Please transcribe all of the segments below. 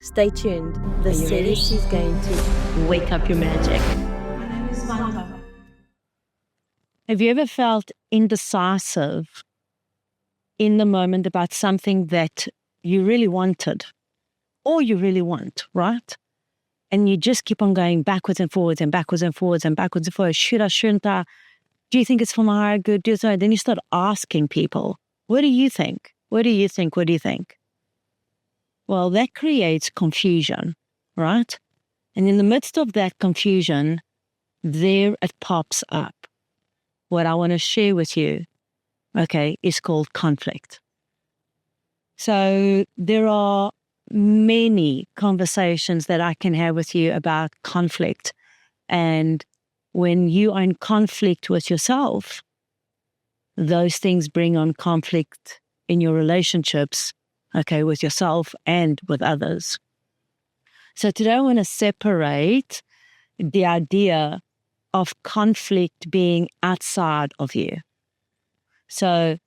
Stay tuned. The Are you ready? series is going to Wake up your magic. My name is Fanta. Have you ever felt indecisive in the moment about something that you really wanted or you really want, right? And you just keep on going backwards and forwards and backwards and forwards and backwards and forwards. Should I, shouldn't I? Do you think it's for my higher good? Do you so? Then you start asking people, what do you think? What do you think? What do you think? Well, that creates confusion, right? And in the midst of that confusion, there it pops up. What I want to share with you, okay, is called conflict. So there are many conversations that I can have with you about conflict. And when you are in conflict with yourself, those things bring on conflict in your relationships, okay, with yourself and with others. So today I want to separate the idea of conflict being outside of you. So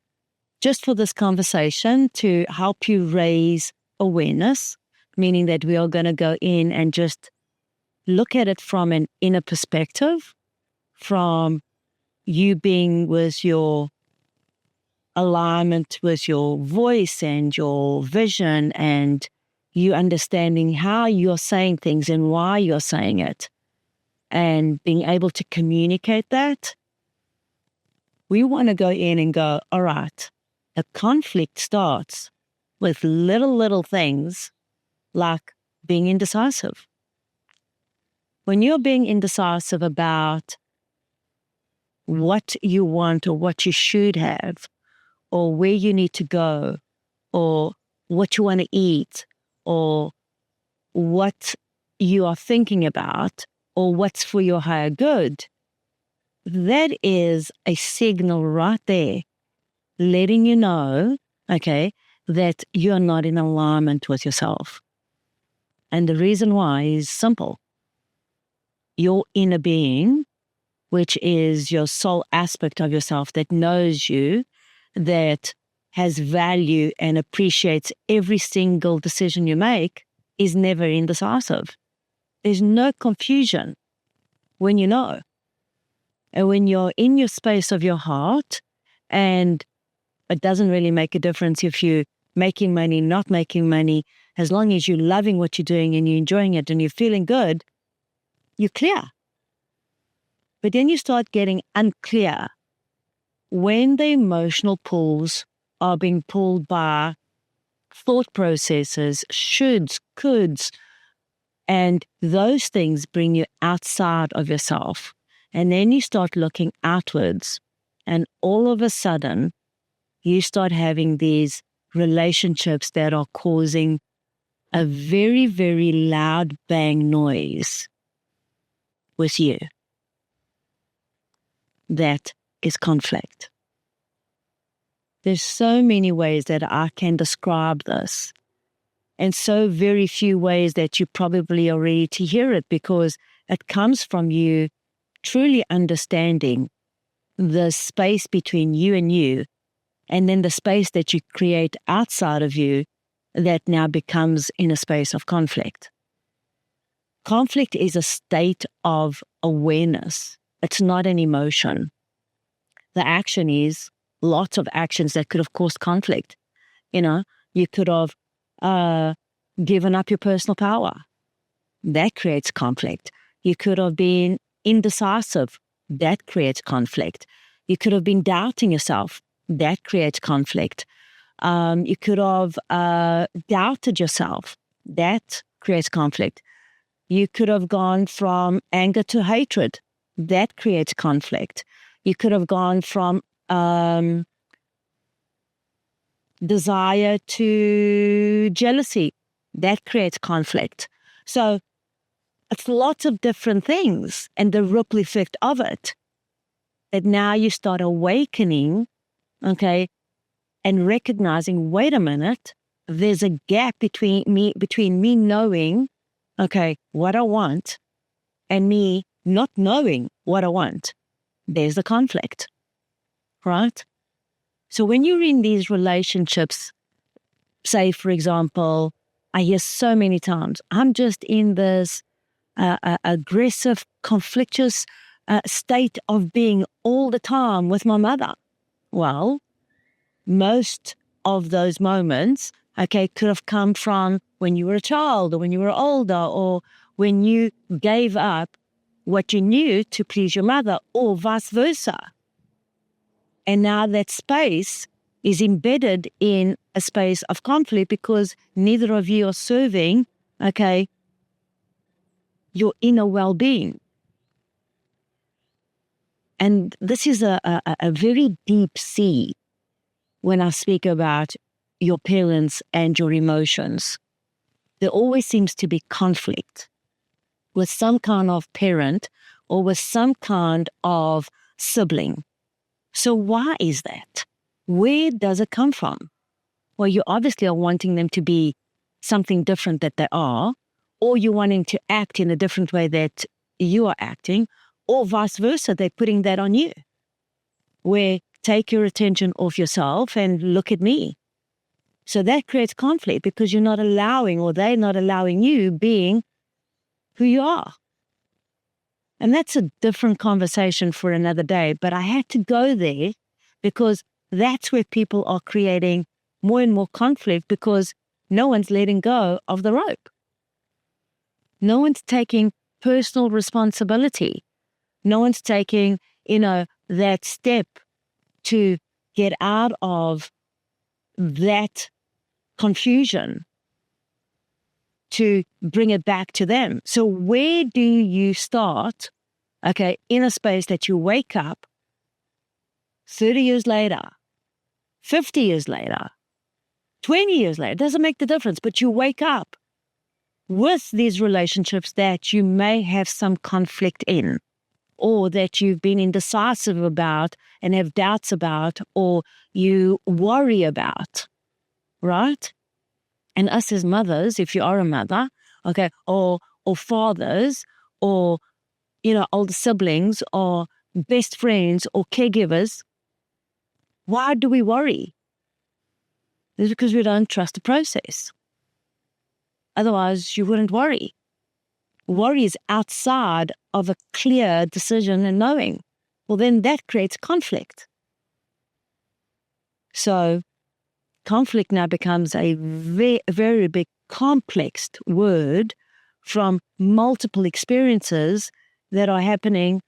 just for this conversation to help you raise awareness, meaning that we are going to go in and just look at it from an inner perspective, from you being with your alignment with your voice and your vision and you understanding how you're saying things and why you're saying it and being able to communicate that. We want to go in and go, all right, a conflict starts with little things like being indecisive. When you're being indecisive about what you want or what you should have, or where you need to go, or what you want to eat, or what you are thinking about, or what's for your higher good, that is a signal right there letting you know, okay, that you're not in alignment with yourself. And the reason why is simple. Your inner being, which is your soul aspect of yourself that knows you, that has value and appreciates every single decision you make, is never indecisive. There's no confusion when you know. And when you're in your space of your heart, and it doesn't really make a difference if you're making money, not making money, as long as you're loving what you're doing and you're enjoying it and you're feeling good, you're clear. But then you start getting unclear when the emotional pulls are being pulled by thought processes, shoulds, coulds, and those things bring you outside of yourself. And then you start looking outwards, and all of a sudden, you start having these relationships that are causing a very, very loud bang noise with you. That is conflict. There's so many ways that I can describe this, and so very few ways that you probably are ready to hear it, because it comes from you truly understanding the space between you, and then the space that you create outside of you that now becomes in a space of conflict. Conflict is a state of awareness. It's not an emotion. The action is lots of actions that could have caused conflict. You could have given up your personal power. That creates conflict. You could have been indecisive. That creates conflict. You could have been doubting yourself. That creates conflict. You could have doubted yourself. That creates conflict. You could have gone from anger to hatred. That creates conflict. You could have gone from desire to jealousy. That creates conflict. So it's lots of different things, and the ripple effect of it, that now you start awakening, okay, and recognizing, wait a minute, there's a gap between me knowing, okay, what I want, and me not knowing what I want. There's the conflict, right? So when you're in these relationships, say, for example, I hear so many times, I'm just in this aggressive, conflictuous state of being all the time with my mother. Well, most of those moments, okay, could have come from when you were a child or when you were older or when you gave up what you knew to please your mother or vice versa. And now that space is embedded in a space of conflict because neither of you are serving, okay, your inner well-being. And this is a very deep sea when I speak about your parents and your emotions. There always seems to be conflict with some kind of parent or with some kind of sibling. So why is that? Where does it come from? Well, you obviously are wanting them to be something different that they are, or you're wanting to act in a different way that you are acting, or vice versa, they're putting that on you. Where take your attention off yourself and look at me. So that creates conflict because you're not allowing, or they're not allowing you being who you are. And that's a different conversation for another day. But I had to go there because that's where people are creating more and more conflict because no one's letting go of the rope. No one's taking personal responsibility. No one's taking, that step to get out of that confusion, to bring it back to them. So where do you start, okay, in a space that you wake up 30 years later, 50 years later, 20 years later, it doesn't make the difference, but you wake up with these relationships that you may have some conflict in, or that you've been indecisive about and have doubts about, or you worry about, right? And us as mothers, if you are a mother, okay, or fathers, or, older siblings, or best friends, or caregivers, why do we worry? It's because we don't trust the process. Otherwise, you wouldn't worry. Worry is outside of a clear decision and knowing. Well, then that creates conflict. So conflict now becomes a very big, complex word from multiple experiences that are happening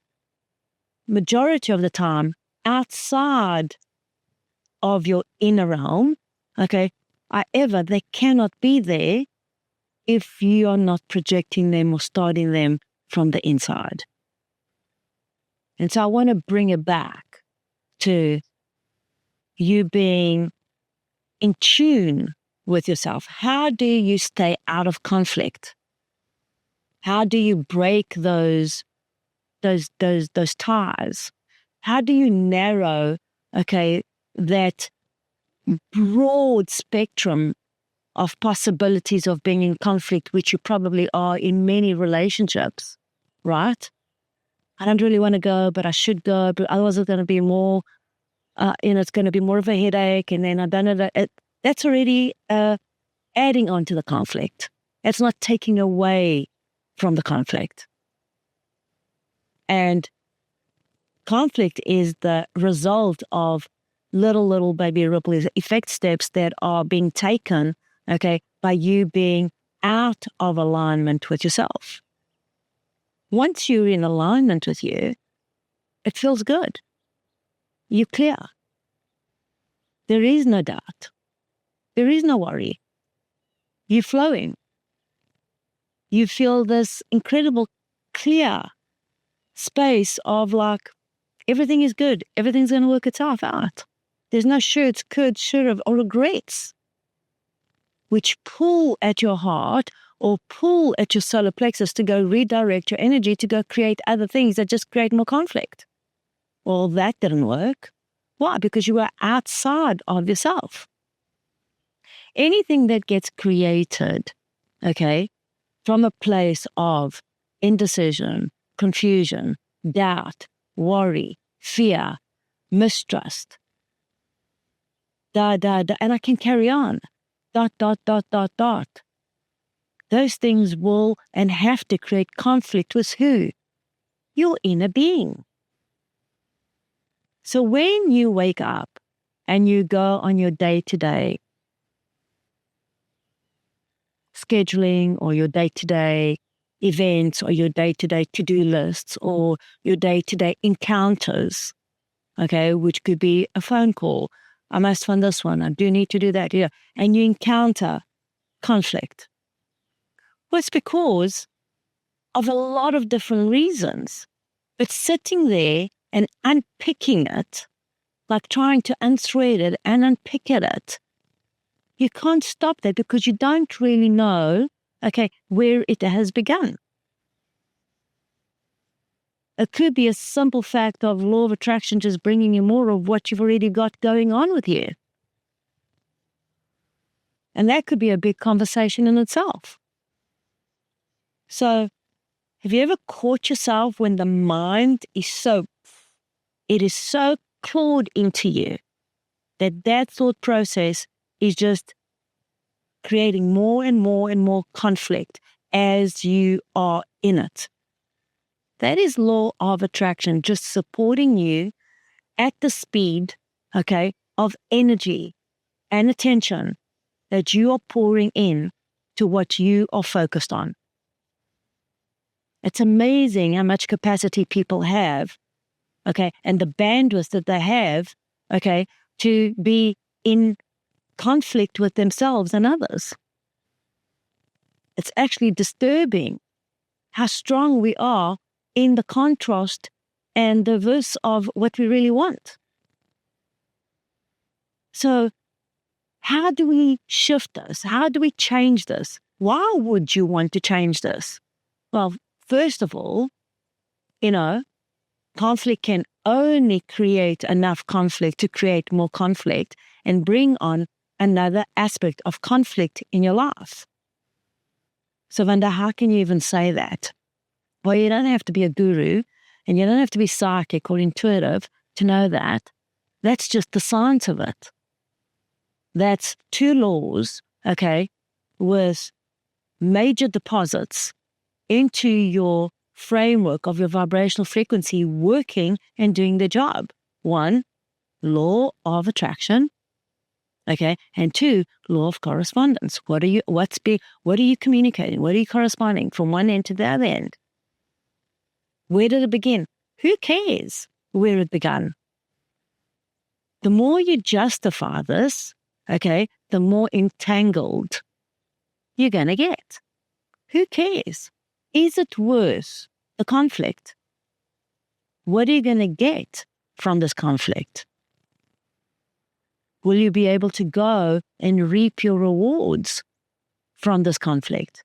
majority of the time outside of your inner realm. Okay. However, they cannot be there if you are not projecting them or starting them from the inside. And so I want to bring it back to you being in tune with yourself. How do you stay out of conflict? How do you break those ties? How do you narrow, that broad spectrum of possibilities of being in conflict, which you probably are in many relationships, right? I don't really want to go, but I should go, but otherwise it's going to be more, it's going to be more of a headache, and then I don't know, that's already adding on to the conflict. It's not taking away from the conflict. And conflict is the result of little baby ripple effect steps that are being taken, by you being out of alignment with yourself. Once you're in alignment with you, it feels good. You're clear. There is no doubt. There is no worry. You're flowing. You feel this incredible clear space of like, everything is good. Everything's going to work itself out. There's no shoulds, could, should have, or regrets, which pull at your heart or pull at your solar plexus to go redirect your energy to go create other things that just create more conflict. Well, that didn't work. Why? Because you were outside of yourself. Anything that gets created, from a place of indecision, confusion, doubt, worry, fear, mistrust, and I can carry on, ... those things will and have to create conflict with who? Your inner being. So when you wake up and you go on your day-to-day scheduling or your day-to-day events or your day-to-day to-do lists or your day-to-day encounters, okay, which could be a phone call. I must fund this one. I do need to do that. Yeah. And you encounter conflict. Well, it's because of a lot of different reasons. But sitting there and unpicking it, like trying to unthread it and unpick it, you can't stop that because you don't really know, okay, where it has begun. It could be a simple fact of law of attraction just bringing you more of what you've already got going on with you. And that could be a big conversation in itself. So have you ever caught yourself when the mind is so clawed into you that thought process is just creating more and more and more conflict as you are in it? That is law of attraction, just supporting you at the speed, okay, of energy and attention that you are pouring in to what you are focused on. It's amazing how much capacity people have, okay, and the bandwidth that they have, okay, to be in conflict with themselves and others. It's actually disturbing how strong we are in the contrast and the verse of what we really want. So how do we shift this? How do we change this? Why would you want to change this? Well, first of all, conflict can only create enough conflict to create more conflict and bring on another aspect of conflict in your life. So, Vanda, how can you even say that? Well, you don't have to be a guru and you don't have to be psychic or intuitive to know that. That's just the science of it. That's two laws, okay, with major deposits into your framework of your vibrational frequency working and doing the job. One, law of attraction, okay, and two, law of correspondence. What are you communicating? What are you corresponding from one end to the other end? Where did it begin? Who cares where it began? The more you justify this, okay, the more entangled you're going to get. Who cares? Is it worth the conflict? What are you going to get from this conflict? Will you be able to go and reap your rewards from this conflict?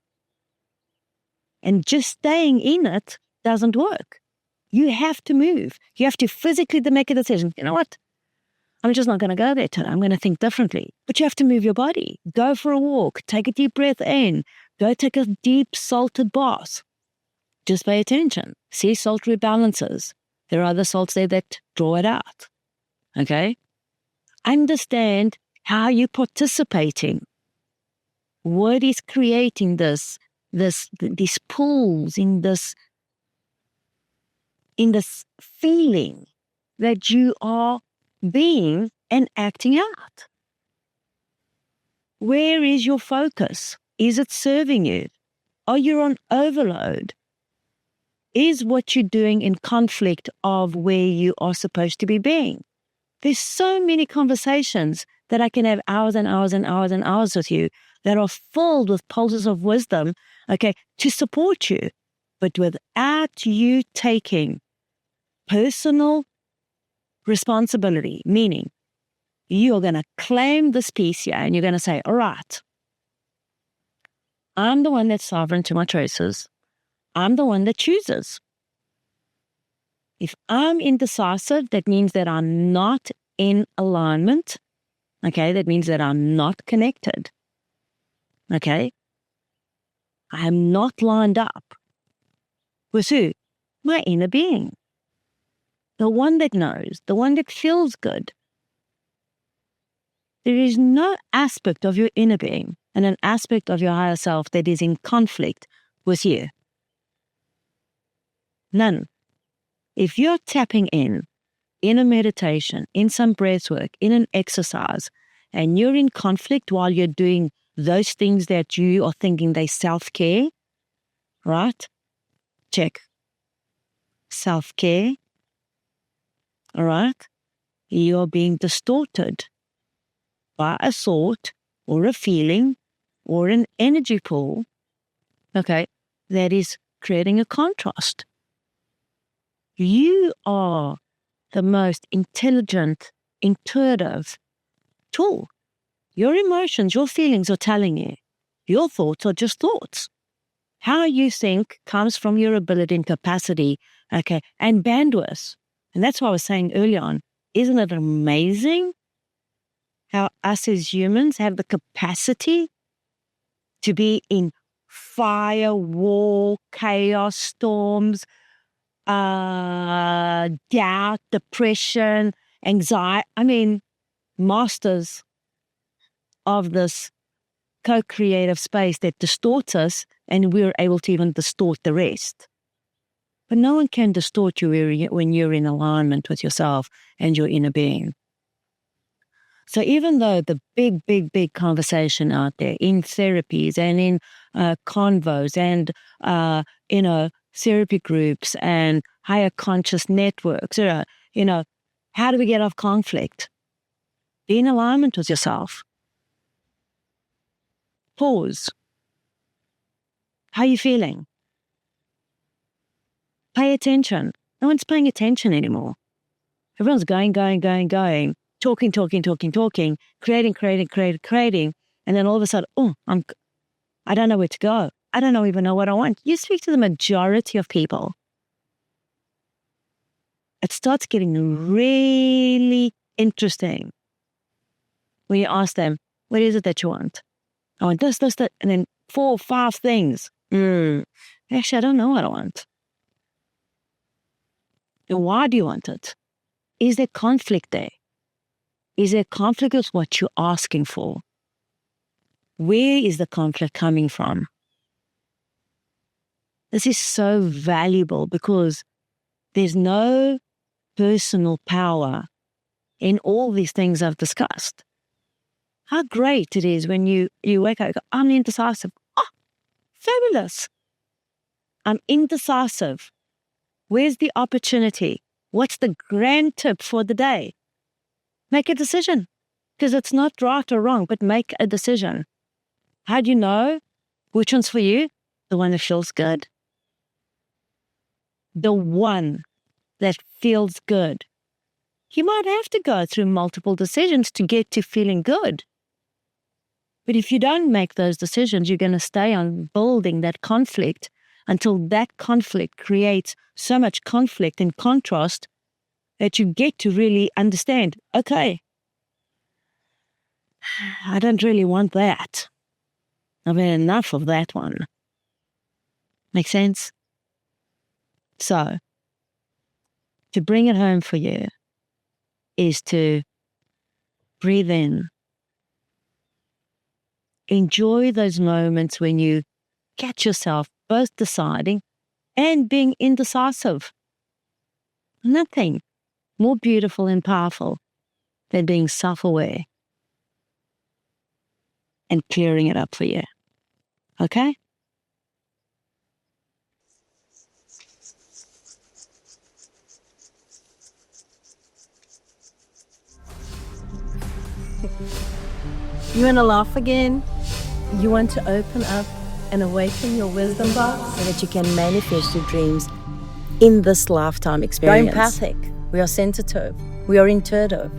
And just staying in it doesn't work. You have to move. You have to physically make a decision. You know what? I'm just not going to go there today. I'm going to think differently. But you have to move your body. Go for a walk. Take a deep breath in. Go take a deep salted bath. Just pay attention. See salt rebalances. There are other salts there that draw it out. Okay? Understand how you're participating. What is creating these pulls in this feeling that you are being and acting out? Where is your focus? Is it serving you? Are you on overload? Is what you're doing in conflict of where you are supposed to be being? There's so many conversations that I can have hours and hours and hours and hours with you that are filled with pulses of wisdom, okay, to support you, but without you taking personal responsibility, meaning you're going to claim this piece here and you're going to say, all right, I'm the one that's sovereign to my choices. I'm the one that chooses. If I'm indecisive, that means that I'm not in alignment. Okay, that means that I'm not connected. Okay, I am not lined up with who? My inner being. The one that knows, the one that feels good. There is no aspect of your inner being, and an aspect of your higher self that is in conflict with you? None. If you're tapping in a meditation, in some breath work, in an exercise, and you're in conflict while you're doing those things that you are thinking they self-care, right? Check. Self-care. All right? You're being distorted by a thought or a feeling or an energy pool, okay, that is creating a contrast. You are the most intelligent, intuitive tool. Your emotions, your feelings are telling you. Your thoughts are just thoughts. How you think comes from your ability and capacity, okay, and bandwidth. And that's what I was saying earlier on. Isn't it amazing how us as humans have the capacity to be in fire, war, chaos, storms, doubt, depression, anxiety. I mean, masters of this co-creative space that distorts us, and we're able to even distort the rest. But no one can distort you when you're in alignment with yourself and your inner being. So even though the big conversation out there in therapies and in convos and, therapy groups and higher conscious networks, how do we get off conflict? Be in alignment with yourself. Pause. How are you feeling? Pay attention. No one's paying attention anymore. Everyone's going, talking, creating, and then all of a sudden, I don't know where to go. I don't even know what I want. You speak to the majority of people. It starts getting really interesting when you ask them, what is it that you want? I want this, that, and then 4 or 5 things. Actually, I don't know what I want. And why do you want it? Is there conflict there? Is there conflict with what you're asking for? Where is the conflict coming from? This is so valuable because there's no personal power in all these things I've discussed. How great it is when you wake up and go, I'm indecisive. Oh, fabulous. I'm indecisive. Where's the opportunity? What's the grand tip for the day? Make a decision, because it's not right or wrong, but make a decision. How do you know which one's for you? The one that feels good. The one that feels good. You might have to go through multiple decisions to get to feeling good. But if you don't make those decisions, you're going to stay on building that conflict until that conflict creates so much conflict and contrast that you get to really understand, okay, I don't really want that. I've had enough of that one. Make sense? So, to bring it home for you is to breathe in. Enjoy those moments when you catch yourself both deciding and being indecisive. Nothing more beautiful and powerful than being self-aware and clearing it up for you. Okay? You want to laugh again? You want to open up and awaken your wisdom box so that you can manifest your dreams in this lifetime experience. We are empathic. We are sensitive. We are intuitive.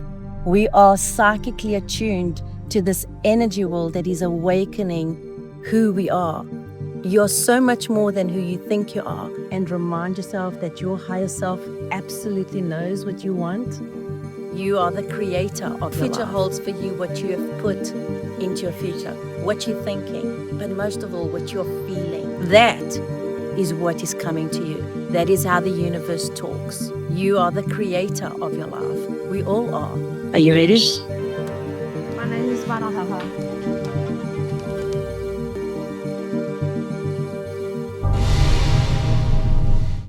We are psychically attuned to this energy world that is awakening who we are. You're so much more than who you think you are. And remind yourself that your higher self absolutely knows what you want. You are the creator of your life. Future holds for you what you have put into your future, what you're thinking, but most of all, what you're feeling. That is what is coming to you. That is how the universe talks. You are the creator of your life. We all are. Are you ready? My name is Vanahaha.